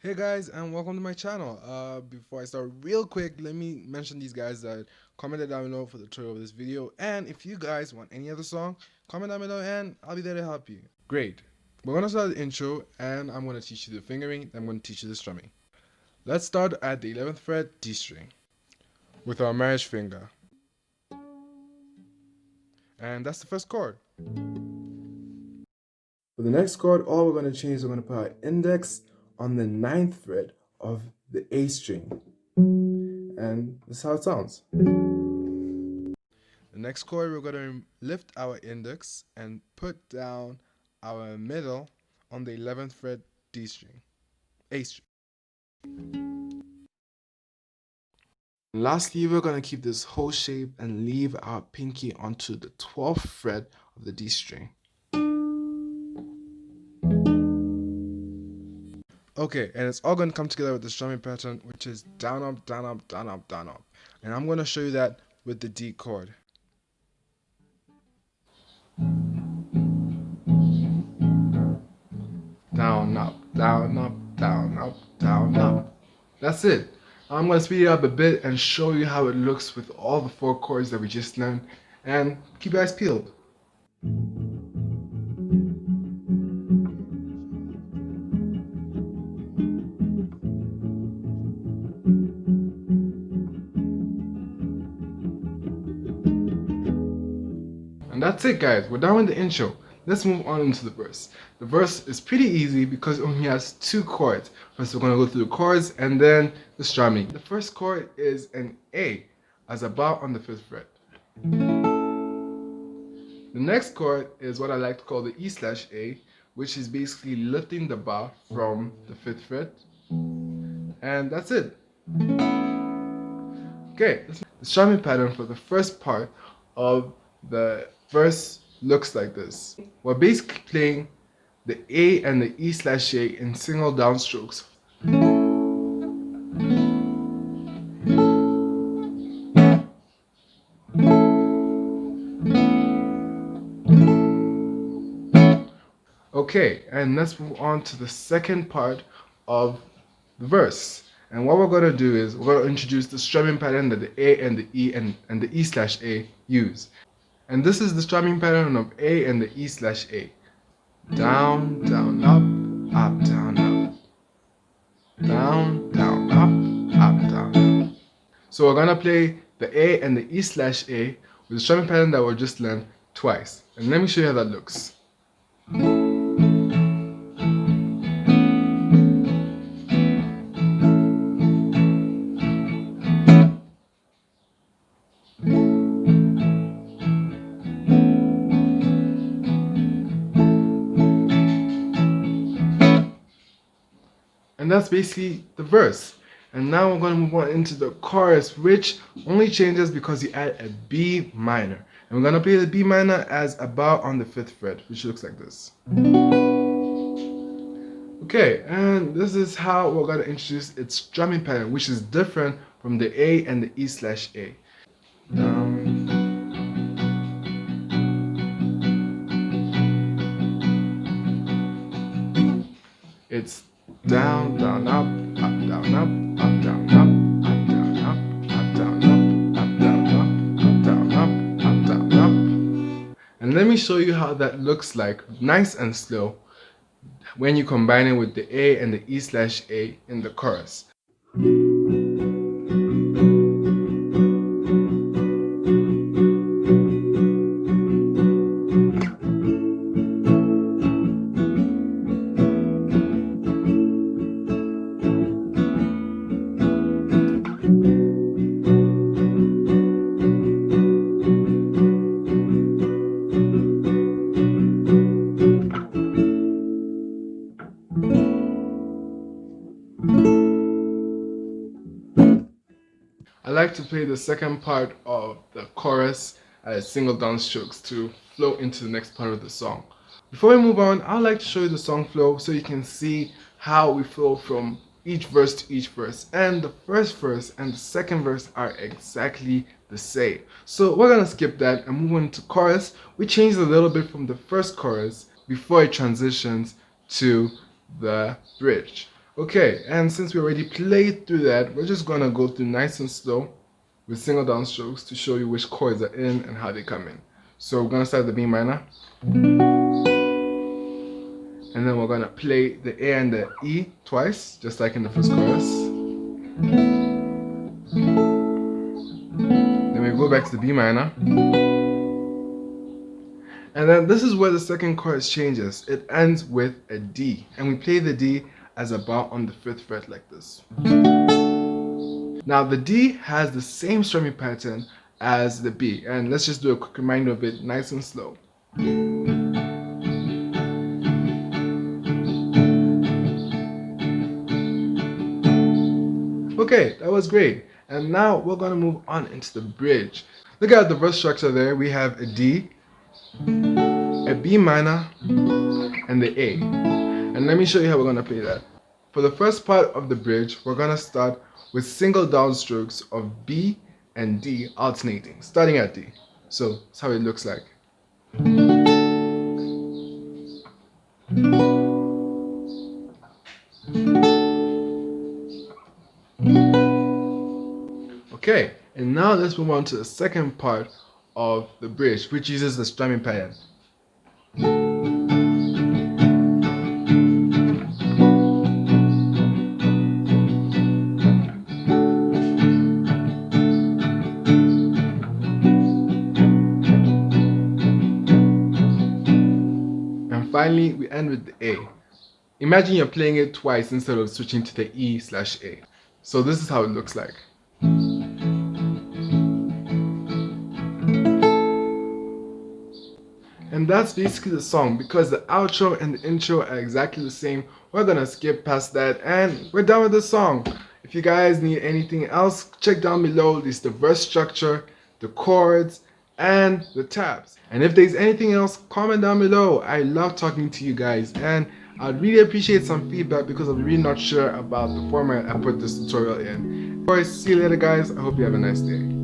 Hey guys, and welcome to my channel. Before I start real quick, let me mention these guys that commented down below for the tutorial of this video. And if you guys want any other song, comment down below and I'll be there to help you. Great. We're gonna start the intro and I'm gonna teach you the fingering, I'm gonna teach you the strumming. Let's start at the 11th fret D string with our marriage finger. And that's the first chord. For the next chord, all we're gonna change is we're gonna put our index on the 9th fret of the A string. And this is how it sounds. The next chord, we're going to lift our index and put down our middle on the 11th fret D string, A string. And lastly, we're going to keep this whole shape and leave our pinky onto the 12th fret of the D string. Okay, and it's all going to come together with the strumming pattern, which is down, up, down, up, down, up, down, up. And I'm going to show you that with the D chord. Down, up, down, up, down, up, down, up. That's it. I'm going to speed it up a bit and show you how it looks with all the 4 chords that we just learned. And keep your eyes peeled. And that's it guys, we're done with the intro. Let's move on into the verse. The verse is pretty easy because it only has 2 chords. First we're going to go through the chords and then the strumming. The first chord is an A as a bar on the 5th fret. The next chord is what I like to call the E/A, which is basically lifting the bar from the 5th fret. And that's it. Okay, the strumming pattern for the first part of the verse looks like this. We're basically playing the A and the E/A in single downstrokes. Okay, and let's move on to the second part of the verse. And what we're going to do is we're going to introduce the strumming pattern that the A and the E and the E/A use. And this is the strumming pattern of A and the E/A. Down, down, up, up, down, up. Down, down, up, up, down, up. So we're going to play the A and the E/A with the strumming pattern that we just learned twice. And let me show you how that looks. And that's basically the verse. And now we're going to move on into the chorus, which only changes because you add a B minor. And we're going to play the B minor as a bar on the 5th fret, which looks like this. Okay, and this is how we're going to introduce its strumming pattern, which is different from the A and the E/A. It's down, down, up, up, down, up, up, down, up, up, down, up, up, down, up, up, down, up, up, down, up, up, down, up. And let me show you how that looks like, nice and slow, when you combine it with the A and the E/A in the chorus. I like to play the second part of the chorus as single downstrokes to flow into the next part of the song. Before we move on, I'd like to show you the song flow so you can see how we flow from each verse to each verse. And the first verse and the second verse are exactly the same. So we're gonna skip that and move on to chorus. We changed a little bit from the first chorus before it transitions to the bridge. Okay, and since we already played through that, we're just gonna go through nice and slow with single downstrokes to show you which chords are in and how they come in. So we're gonna start the B minor, and then we're gonna play the A and the E twice, just like in the first chorus. Then we go back to the B minor. And then this is where the second chorus changes. It ends with a D, and we play the D as a bar on the 5th fret like this. Now the D has the same strumming pattern as the B, and let's just do a quick reminder of it nice and slow. Okay, that was great. And now we're going to move on into the bridge. Look at the verse structure there. We have a D, a B minor, and the A. And let me show you how we're going to play that. For the first part of the bridge, we're going to start with single downstrokes of B and D alternating, starting at D. So that's how it looks like. Okay, and now let's move on to the second part of the bridge, which uses the strumming pattern. And finally, we end with the A. Imagine you're playing it twice instead of switching to the E/A. So this is how it looks like. And that's basically the song. Because the outro and the intro are exactly the same, we're gonna skip past that and we're done with the song. If you guys need anything else, check down below. There's the verse structure, the chords, and the tabs. And if there's anything else, comment down below. I love talking to you guys, and I'd really appreciate some feedback because I'm really not sure about the format I put this tutorial in. Anyways, see you later guys. I hope you have a nice day.